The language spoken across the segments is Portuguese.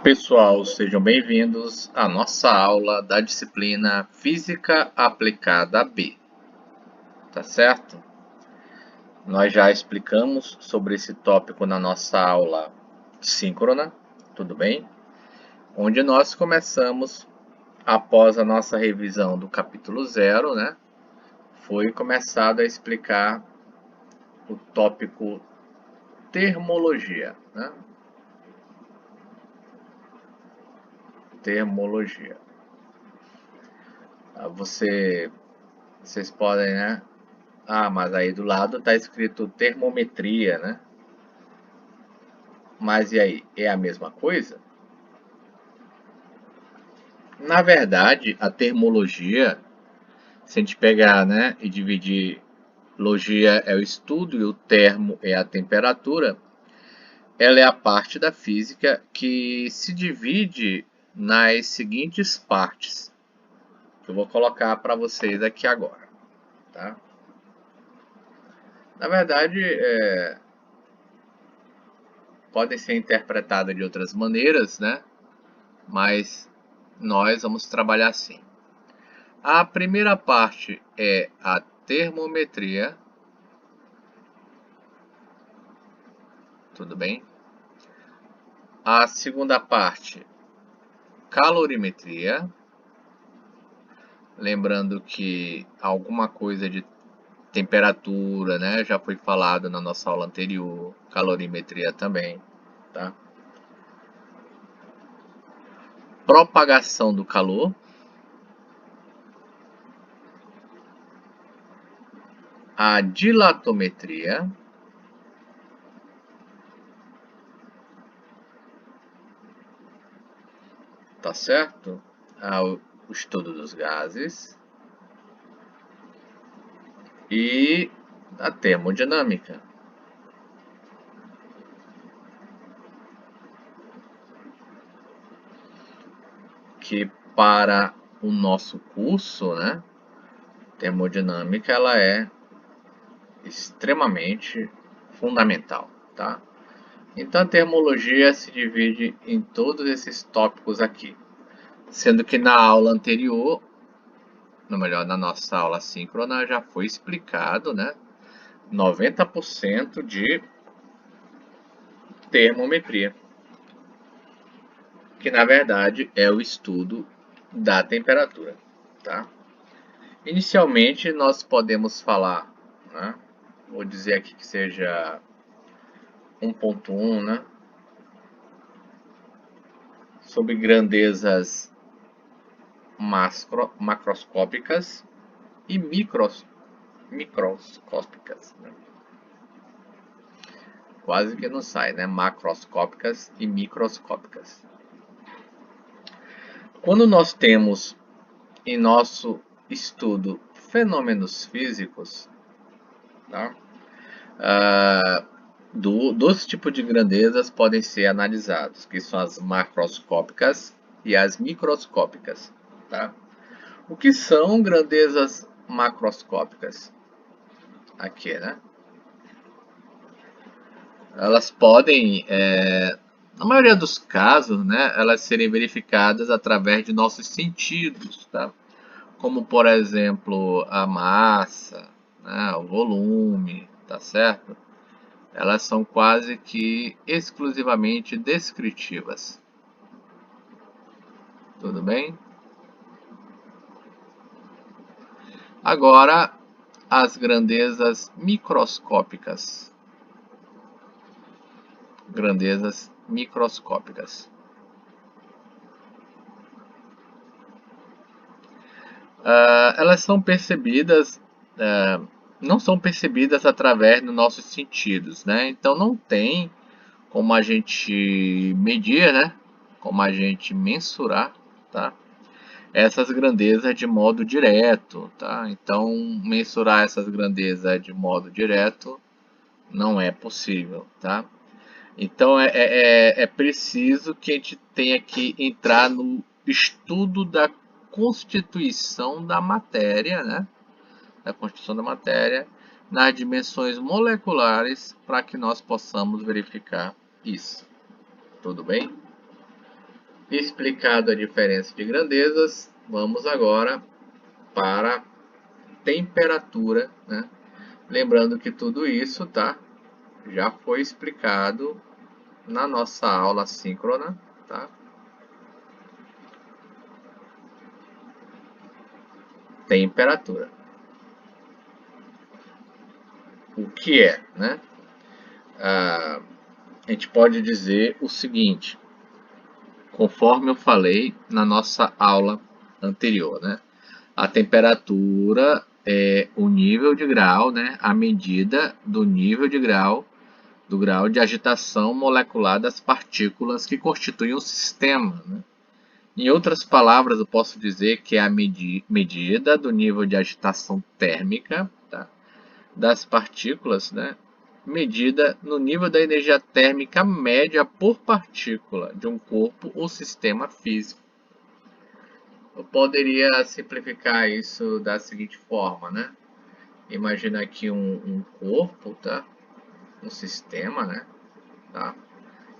pessoal, sejam bem-vindos à nossa aula da disciplina Física Aplicada B, tá certo? Nós já explicamos sobre esse tópico na nossa aula síncrona, tudo bem? Onde nós começamos, após a nossa revisão do capítulo 0, né? Foi começado a explicar o tópico termologia, né? Termologia. Vocês podem, né? Ah, mas aí do lado está escrito termometria, né? Mas e aí? É a mesma coisa? Na verdade, a termologia, se a gente pegar, né, e dividir, logia é o estudo e o termo é a temperatura, ela é a parte da física que se divide nas seguintes partes, que eu vou colocar para vocês aqui agora, tá? Na verdade, podem ser interpretadas de outras maneiras, né? Mas nós vamos trabalhar assim. A primeira parte é a termometria, tudo bem? A segunda parte, calorimetria, lembrando que alguma coisa de temperatura, né, já foi falado na nossa aula anterior, calorimetria também, tá? Propagação do calor, a dilatometria, tá certo? O estudo dos gases e a termodinâmica. Que para o nosso curso, né, termodinâmica, ela é extremamente fundamental, tá? Então a termologia se divide em todos esses tópicos aqui, sendo que na aula anterior, ou melhor, na nossa aula síncrona, já foi explicado, né, 90% de termometria, que na verdade é o estudo da temperatura, tá? Inicialmente nós podemos falar, né, vou dizer aqui que seja 1.1, né, sobre grandezas macroscópicas e microscópicas, né? Quase que não sai, né? Macroscópicas e microscópicas. Quando nós temos em nosso estudo fenômenos físicos, tá? Dois tipos de grandezas podem ser analisados, que são as macroscópicas e as microscópicas, tá? O que são grandezas macroscópicas? Aqui, né? Elas podem, na maioria dos casos, né, elas serem verificadas através de nossos sentidos, tá? Como, por exemplo, a massa, né, o volume, tá certo? Elas são quase que exclusivamente descritivas. Tudo bem? Agora, as grandezas microscópicas. Grandezas microscópicas. Elas são percebidas, não são percebidas através dos nossos sentidos, né? Então não tem como a gente medir, né? Como a gente mensurar, tá? Essas grandezas de modo direto, tá? Então mensurar essas grandezas de modo direto não é possível, tá? Então é preciso que a gente tenha que entrar no estudo da constituição da matéria, né? Da constituição da matéria nas dimensões moleculares para que nós possamos verificar isso. Tudo bem? Explicado a diferença de grandezas, vamos agora para temperatura, né? Lembrando que tudo isso, tá, já foi explicado na nossa aula síncrona, tá? Temperatura. O que é, né? A gente pode dizer o seguinte, conforme eu falei na nossa aula anterior, né? A temperatura é o nível de grau, né? A medida do nível de grau, do grau de agitação molecular das partículas que constituem o sistema, né? Em outras palavras, eu posso dizer que é a medida do nível de agitação térmica, tá, das partículas, né, medida no nível da energia térmica média por partícula de um corpo ou sistema físico. Eu poderia simplificar isso da seguinte forma, né? Imagina aqui um corpo, tá? Um sistema, né? Tá?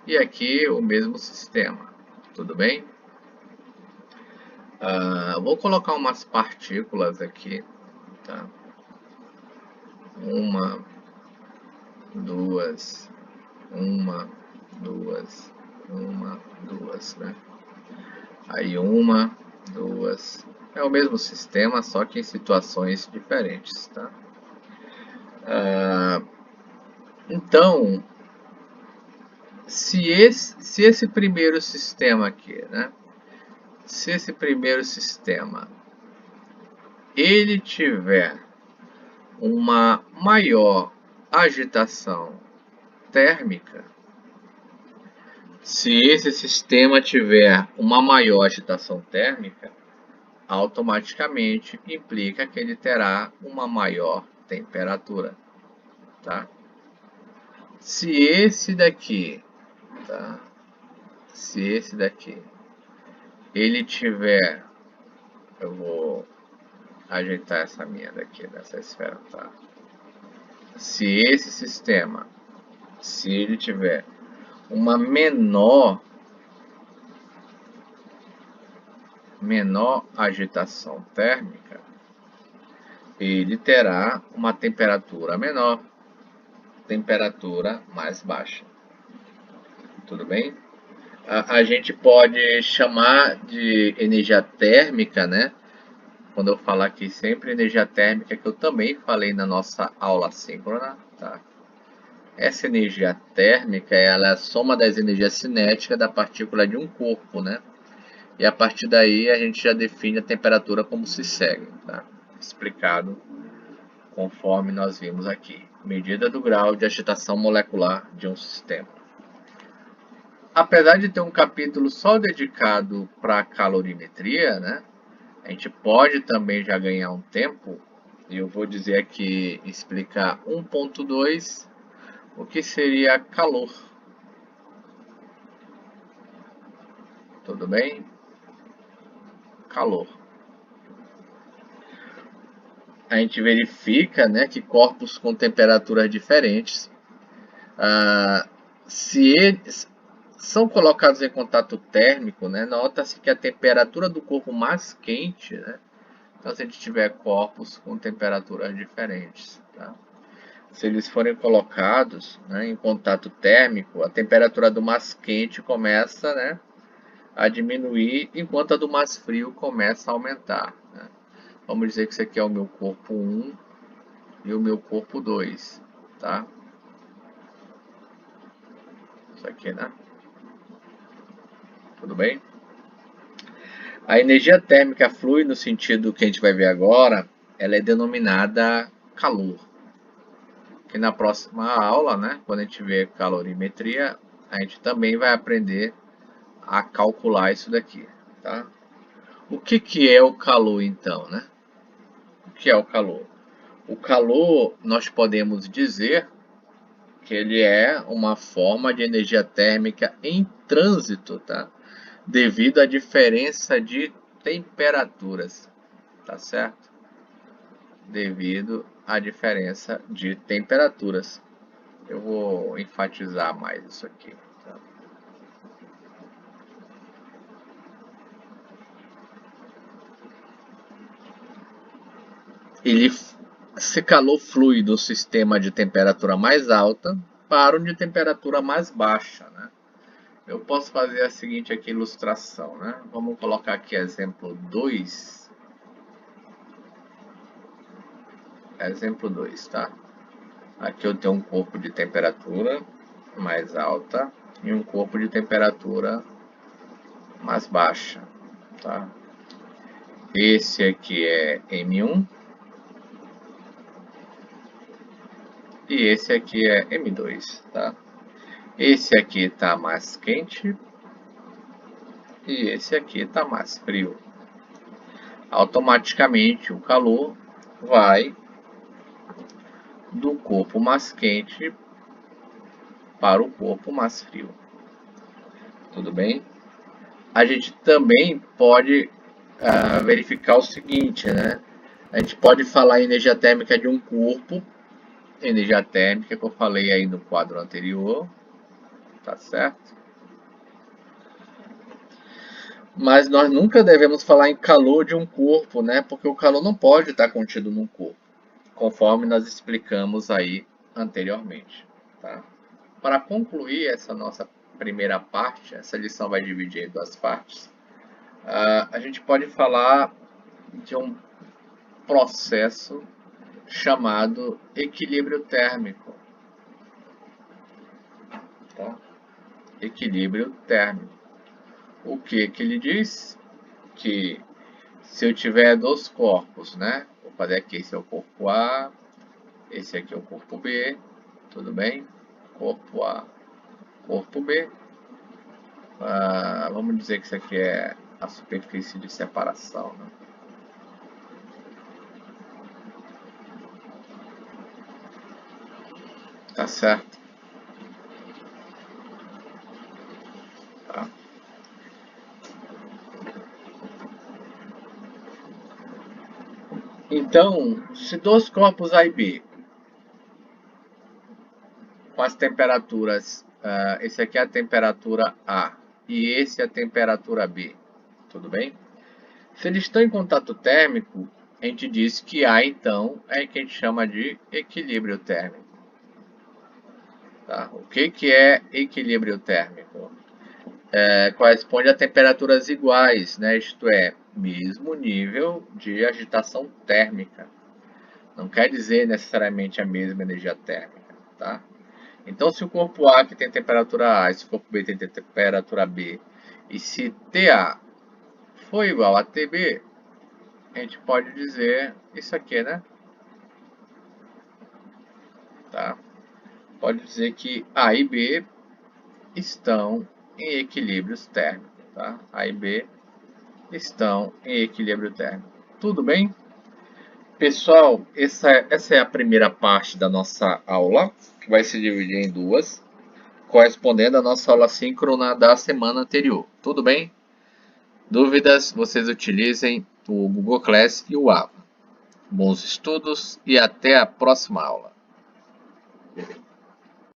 E aqui o mesmo sistema, tudo bem? Vou colocar umas partículas aqui, tá? Uma, duas, uma, duas, né? Aí uma, duas. É o mesmo sistema, só que em situações diferentes, tá? Então, se esse primeiro sistema aqui, né? Se esse primeiro sistema ele tiver uma maior agitação térmica, se esse sistema tiver uma maior agitação térmica, automaticamente implica que ele terá uma maior temperatura, tá? Se esse daqui, tá? Se esse daqui, ele tiver, eu vou ajeitar essa minha daqui, dessa esfera, tá? Se esse sistema, se ele tiver uma menor agitação térmica, ele terá uma temperatura menor, temperatura mais baixa. Tudo bem? A gente pode chamar de energia térmica, né? Quando eu falar aqui sempre energia térmica, que eu também falei na nossa aula síncrona, tá? Essa energia térmica, ela é a soma das energias cinéticas da partícula de um corpo, né? E a partir daí a gente já define a temperatura como se segue, tá? Explicado conforme nós vimos aqui. Medida do grau de agitação molecular de um sistema. Apesar de ter um capítulo só dedicado para calorimetria, né? A gente pode também já ganhar um tempo, e eu vou dizer aqui, explicar 1.2, o que seria calor. Tudo bem? Calor. A gente verifica, né, que corpos com temperaturas diferentes, se eles são colocados em contato térmico, né, nota-se que a temperatura do corpo mais quente, né, então se a gente tiver corpos com temperaturas diferentes, tá? Se eles forem colocados, né, em contato térmico, a temperatura do mais quente começa, né, a diminuir, enquanto a do mais frio começa a aumentar, né? Vamos dizer que isso aqui é o meu corpo 1 e o meu corpo 2, tá? Isso aqui, né? Tudo bem? A energia térmica flui no sentido que a gente vai ver agora, ela é denominada calor. Que na próxima aula, né, quando a gente vê calorimetria, a gente também vai aprender a calcular isso daqui, tá? O que é o calor então, né? O que é o calor? O calor, nós podemos dizer que ele é uma forma de energia térmica em trânsito, tá? Devido à diferença de temperaturas, tá certo? Devido à diferença de temperaturas. Eu vou enfatizar mais isso aqui, tá? esse calor flui do sistema de temperatura mais alta para o de temperatura mais baixa, né? Eu posso fazer a seguinte aqui ilustração, né? Vamos colocar aqui exemplo 2. Exemplo 2, tá? Aqui eu tenho um corpo de temperatura mais alta e um corpo de temperatura mais baixa, tá? Esse aqui é M1 e esse aqui é M2, tá? Esse aqui está mais quente e esse aqui está mais frio. Automaticamente o calor vai do corpo mais quente para o corpo mais frio. Tudo bem? A gente também pode verificar o seguinte, né? A gente pode falar em energia térmica de um corpo, energia térmica que eu falei aí no quadro anterior, tá certo? Mas nós nunca devemos falar em calor de um corpo, né? Porque o calor não pode estar contido num corpo, conforme nós explicamos aí anteriormente, tá? Para concluir essa nossa primeira parte, essa lição vai dividir em duas partes. A gente pode falar de um processo chamado equilíbrio térmico, tá? Equilíbrio térmico. O que ele diz? Que se eu tiver dois corpos, né? Vou fazer aqui, esse é o corpo A, esse aqui é o corpo B, tudo bem? Corpo A, corpo B. Vamos dizer que isso aqui é a superfície de separação, né? Tá certo? Tá. Então, se dois corpos A e B, com as temperaturas, esse aqui é a temperatura A e esse é a temperatura B, tudo bem? Se eles estão em contato térmico, a gente diz que A, então, é o que a gente chama de equilíbrio térmico. Tá? O que é equilíbrio térmico? Corresponde a temperaturas iguais, né? Isto é, mesmo nível de agitação térmica. Não quer dizer necessariamente a mesma energia térmica, tá? Então, se o corpo A que tem temperatura A e se o corpo B tem temperatura B, e se TA for igual a TB, a gente pode dizer isso aqui, né? Tá? Pode dizer que A e B estão em equilíbrios térmicos, tá? A e B estão em equilíbrio térmico. Tudo bem? Pessoal, essa é a primeira parte da nossa aula, que vai se dividir em duas, correspondendo à nossa aula síncrona da semana anterior. Tudo bem? Dúvidas, vocês utilizem o Google Class e o AVA. Bons estudos e até a próxima aula.